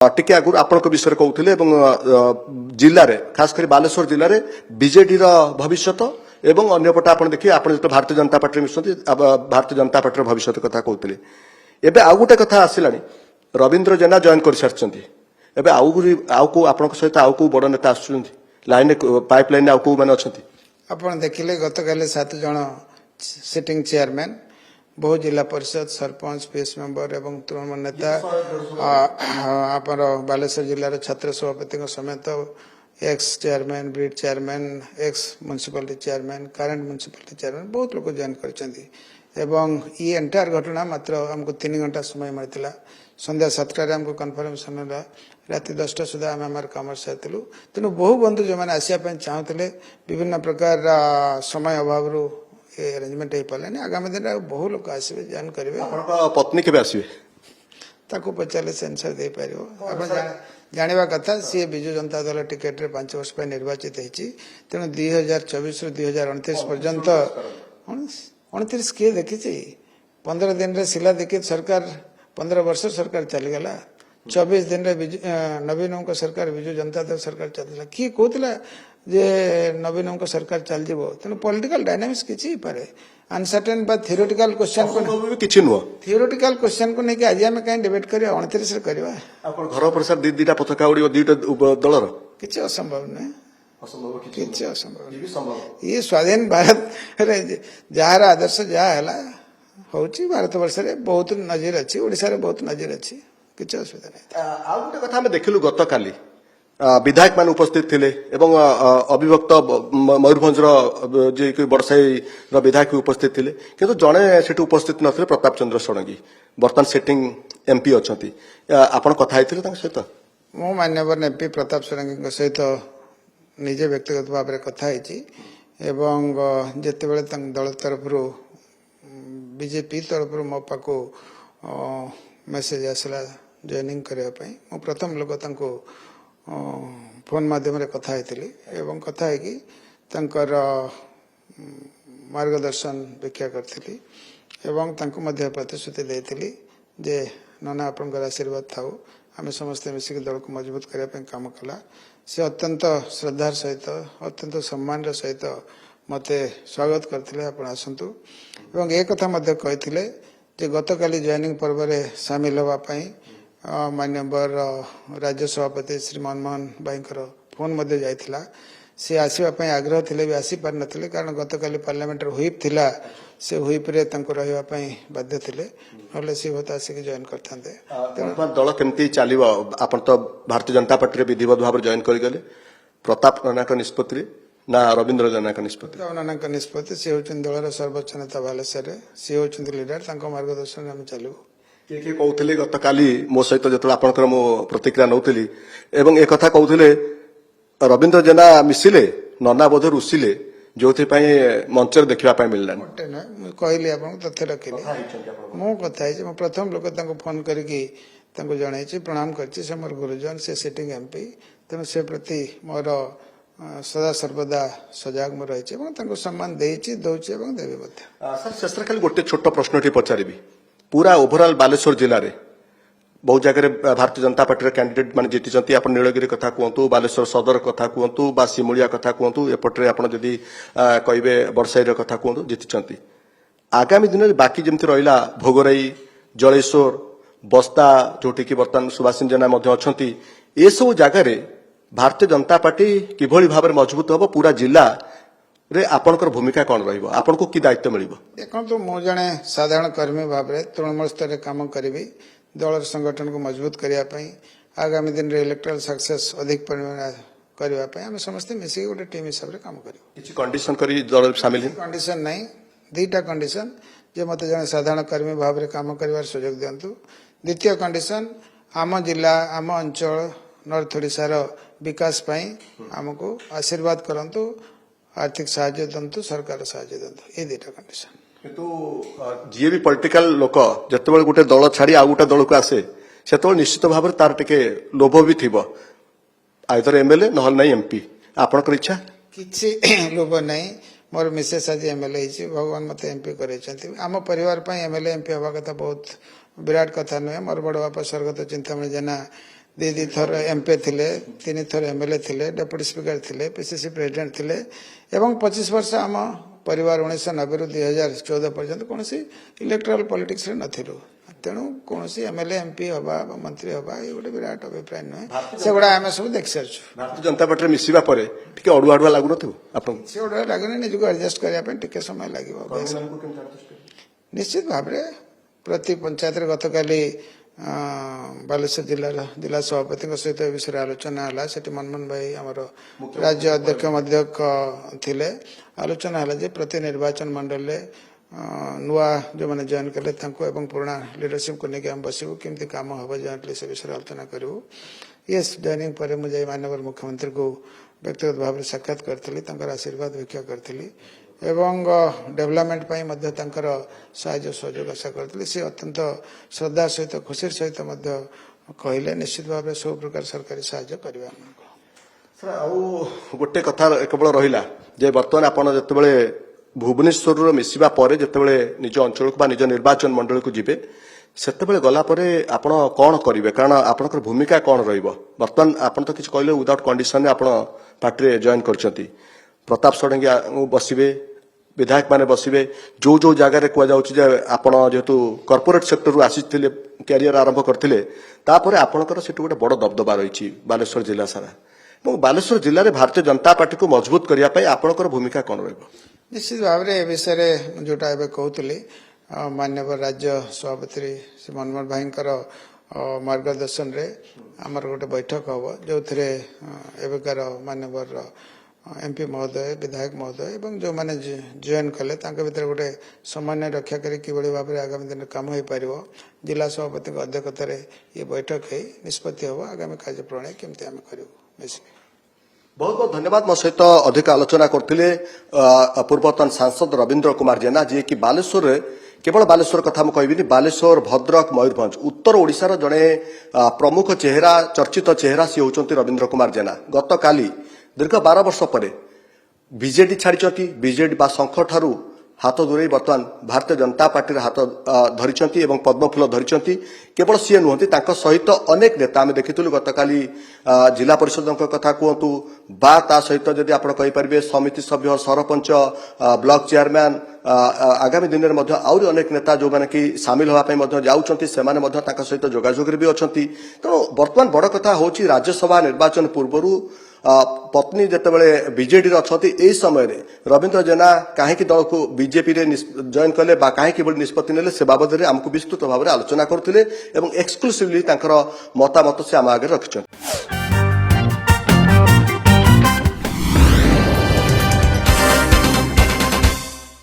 टिके आगु आपण विषय कहते जिले में खास कर बालेश्वर जिले में बीजेडी भविष्य एवं अंपटे आप देखिए आप जो भारतीय जनता पार्टी मिशुंट भारतीय जनता पार्टी भविष्य कथा कहते एवं आउ गोटे कथा आसला रवींद्र जेना जॉइन कर सारी एवं आउ आप सहित आउ को बड़ नेता आस लाइन पाइप लाइन आउ मैंने अच्छा आप देखिले गत काली 7 जन सिटिंग चेयरमैन बहु जिला परिषद सरपंच पीएस मेंबर एवं तृणमूल नेता आप बालेश्वर जिलार छात्र सभापति समेत एक्स चेयरमैन ब्रिड chairman ex municipality chairman current municipality chairman बहुत लोग जॉइन कर ये एंटायर घटना मात्र आमको 3 घंटा समय मिलता संध्या 7टार आमको कन्फर्मेशन है राति 10टा सुधा आम आम कम सारू तेणु बहु बंधु जो मैंने आसपा चाहूले विभिन्न प्रकार समय अभाव अरेंजमेंट हो पारे आगामी दिन में बहु लोग आसवे जॉइन करेंगे पत्नी के आसवे ताको पचारे से आंसर दे पार जाना कथा सी विजु जनता दल टिकेट 5 वर्ष पर निर्वाचित होती तेणु 2024 रु 2029 पर्यंत 29 किए देखी 15 दिन रे शिला दीक्षित सरकार 15 वर्ष सरकार चलीगला 24 दिन रे नवीन सरकार विजु जनता दल सरकार चलता किए कहला जे नवीन सरकार चल जाव तेणु पॉलिटिकल डायनामिक्स किसी पारे अनसर्टेन बा थियोरेटिकल क्वेश्चन को किछि नुह थियोरेटिकल क्वेश्चन को लेके आज आम कहीं डिबेट करिया 29 रे करिवा घर प्रसार दीटा पताका उड़ियो दीटा दलर किछि असंभव नहीं किछि असंभव ये स्वाधीन भारत रे जहार आदर्श जहा हैला होची भारत वर्ष रे बहुत नजर अछि ओडिसा रे बहुत नजर अछि किछि असुविधा नहीं आ गोटे कथा हम देखिलु गत काली विधायक मान उपस्थित थिले एवं अविभक्त मयूरभंज जे बड़साई विधायक उपस्थित थिले किंतु जड़े से उपस्थित नथिले प्रताप चंद्र षडंगी बर्तमान सेटिंग एमपी अच्छी आपण कथा होइथिले तांक सहित मो मान्यवर एमपी प्रताप षडंगी सहित निजे व्यक्तिगत भाव में कथा एवं जिते दल तरफ बीजेपी तरफ मो पाको मेसेज आसला जॉइनिंग करने मो प्रथम लोक तांको फोन माध्यम कथा एवं कथा है मार्गदर्शन व्याख्या करी एवं प्रतिश्रुति देती जे नना आपनकर आशीर्वाद थाऊ आम समस्ते मिसिक दल को मजबूत करने काम कला से अत्यंत श्रद्धार सहित अत्यंत सम्मान सहित मते स्वागत करते आप आसतु एवं एक कथा कहते जे गत काली जॉइनिंग पर्व में सामिल होगापाई मान्यवर राज्य सभापति श्री मनमोहन भाई फोन जाइथिला सी आसवाई आग्रह थे भी आसी पार नथिले कारण गत काली पार्लियामेंट व्हिप थिला से व्हिप रे तांको रहिबा पई बाध्य थिले नले सी होता आसिक जॉइन करथांते दल केमती चलिबो आपण तो भारतीय जनता पार्टी रे विधिवत भाव जॉइन करि गले प्रताप नानाक निष्पत्ति ना रवींद्र जेना निष्पत्ति नानाक निष्पत्ति से होचन दलर सर्वोच्च नेता बालेश्वर से होचन लीडर तांको मार्गदर्शन हम चलिबो किए कहते गत काली मो सहित जो आपंकर मो प्रतिक्रिया नौली एवं एक कथा कहते रवींद्र जेना मिसिले नना बोध रुसिले जो मंच देखा मिलला कहली आप तथ्य रखिले मो कथा मो प्रथम लोक फोन करके जन प्रणाम कर मोर गुरुजन से सिटिंग एमपी तेणु से प्रति मोर सदा सर्वदा सजग में रही सम्मान देदेवी सर शेष खाली गोटे छोट प्रश्न पचारि पूरा ओभरऑल बालेश्वर जिले में बहुत जगह भारतीय जनता पार्टी कैंडिडेट मान जीति आप नीलगिरी कथा कहतु बालेश्वर सदर कथा कहतु बा सिमुलिया कथा कहतु एपटे आप जदि कहे बड़साई कथा कहतु जीति आगामी दिन में बाकी जमी रहा भोगराई जलेश्वर बस्ता जोटि की बर्तमान सुभाष जेना अच्छा ये सब जगार भारतीय जनता पार्टी किभली भाव में मजबूत हम पूरा जिला रे आपनकर भूमिका कौन रही आपन को की दायित्व मिल देखो मु जड़े साधारण कर्मी भाव में तृणमूल स्तर कम करी दल संगठन को मजबूत करने आगामी दिन रे इलेक्टोरल सक्सेस अधिक परिमाण करने आम समस्त मिसिक गोटे टीम हिसाब से काम कर कंडीशन करी दल शामिल कंडीशन नहीं दुईटा कंडीशन जे मत जड़े साधारण कर्मी भाव में काम कर सुजोग दिंतु द्वितीय कंडीशन आम जिला आम अंचल नॉर्थ ओडिशार विकास आमको आशीर्वाद करंतु आर्थिक साहाय्य दंतु सरकार साहाय्य दंतु ये दुईटा कंडीशन किंतु जी भी पॉलिटिकल लोक जिते गोटे दल छाड़ी आ गोटे दल को आसे से निश्चित भाव में तार टिके लोभ भी थी आइदर एमएलए नहल नहीं एमपी आपनकर इच्छा किसी लोभ नहीं मोर मिसेस आज एमएलए भगवान मत एमपी कर आम परिवार एमएलए एमपी हवा कथा बहुत विराट कथा नुहे मोर बड़ बापा स्वर्गत चिंतामणि जेना दी थर एमपी थिले 3 थर एमएलए थिले डेप्यूटी स्पीकर थिले पीसीसी प्रेसिडेंट थिले एवं 25 वर्ष आम परिवार 1990 रु 2014 पर्यंत कौन इलेक्टोरल पॉलिटिक्स रे नथिलु तेणु कौन एमएलए एमपी हवा मंत्री हवा ये गोटे विराट अभिप्राय नुहे से गुड़ा आम सब देख सारछु भारतीय जनता पार्टी रे मिसिबा परे टिके अडुआ अडुआ लागु नथु आपन से गुड़ा लागुनि निजको एडजस्ट करिया टिके समय लागिबो निश्चित भाव में प्रति पंचायत गतकाली बालेश्वर जिला सभापति सहित ए विषय आलोचना है सेठी मनमोहन भाई आमर राज्य अध्यक्ष थिले आलोचना है जे प्रति निर्वाचन मंडल नुआ जो मैंने जॉइन कले एवं पुराना लीडरशिप को लेकिन हम बसबू केमती काम हम जॉइंटली से विषय आलोचना करूँ ये जॉइनिंग पर मुझे माननीय मुख्यमंत्री को व्यक्तिगत भाव में साक्षात करी आशीर्वाद भिक्षा करी एवं डेवलपमेंट पाई मध्य तांकर साहाय्य सहयोग आशा करथिले से अत्यंत श्रद्धा सहित खुशी सहित मध्य कहले निश्चित भाव में सब प्रकार सरकारी साहाय्य करबा सर आउ गोटे कथा केवल रहिला जे वर्तमान आपण जतबेले भुवनेश्वर मिसिबा परे जतबेले निज अंचल को निज निर्वाचन मंडल को जिबे सेतबेले गला परे आपण कोन करिवे कारण आपनकर भूमिका कोन रहइबो वर्तमान आपण तो किछ कहले विदाउट कंडीशन आपण पार्टी रे जॉइन करचंती प्रताप षडंगी बसिबे विधायक माने बसिबे जो जो जगह रे कुआ जाउची जे आपण जेतु कॉर्पोरेट सेक्टर रु आसीथिले कैरियर आरंभ करथिले तापरे आपनकर सेटु गोटे बड़ दबदबा रहिछि बालेश्वर जिला सारा এবং बालेश्वर जिले में भारतीय जनता पार्टी को मजबूत करने आपनकर भूमिका कौन रही निश्चित भाव में विषय जोटा एवं कहते माननीय राज्य सभापति श्री मनमोहन भाई मार्गदर्शन रे आमर गोटे बैठक हम जो एवकार माननीय एमपी महोदय विधायक महोदय एवं जो मैंने जॉइन कले भीतर गोटे समन्वय रक्षा करी भाव में आगामी दिन काम हो पार जिला सभापति अध्यक्षता ये बैठक है निष्पत्ति हम आगामी कार्य प्रणाली केमती आम करूँ बहुत बहुत धन्यवाद मो सहित अधिक आलोचना करथिले पूर्वतन सांसद रविंद्र कुमार जेना जी कि बालेश्वर केवल बालेश्वर कथा मु कहबिनी बालेश्वर भद्रक मयूरभंज उत्तर ओडिशार जड़े प्रमुख चेहरा चर्चित चेहरा सी होचंती रविंद्र कुमार जेना गत काली दीर्घ 12 वर्ष परे बीजेडी छाड़ी बीजेडी बा संख ठारू हाथ दूरे बर्तमान भारतीय जनता पार्टी हाथ धरी पद्मफूल धरी केवल सी नुहति सहित अनेक नेता आम देखी गत काली जिला परिषद कथा कहतु बा ता सहित जदि आप कहींपारे समिति सभ्य सरपंच ब्लॉक चेयरमैन आगामी दिन में आउरी अनेक नेता जो मैंने कि सामिल होगापी जाऊँच से सहित जोगाजोग भी अच्छा तेणु बर्तमान बड़ कथा हूँ राज्यसभा निर्वाचन पूर्व पत्नी जितेबाला बीजेडी अच्छा यही समय रविंद्र जेना कहीं दल को बीजेपी रे जॉइन कले कहीं निष्पत्ति नेले से बाबद आमको विस्तृत भाव में आलोचना करते एक्सक्लूसिवली मतामत से आम आगे रखिंट।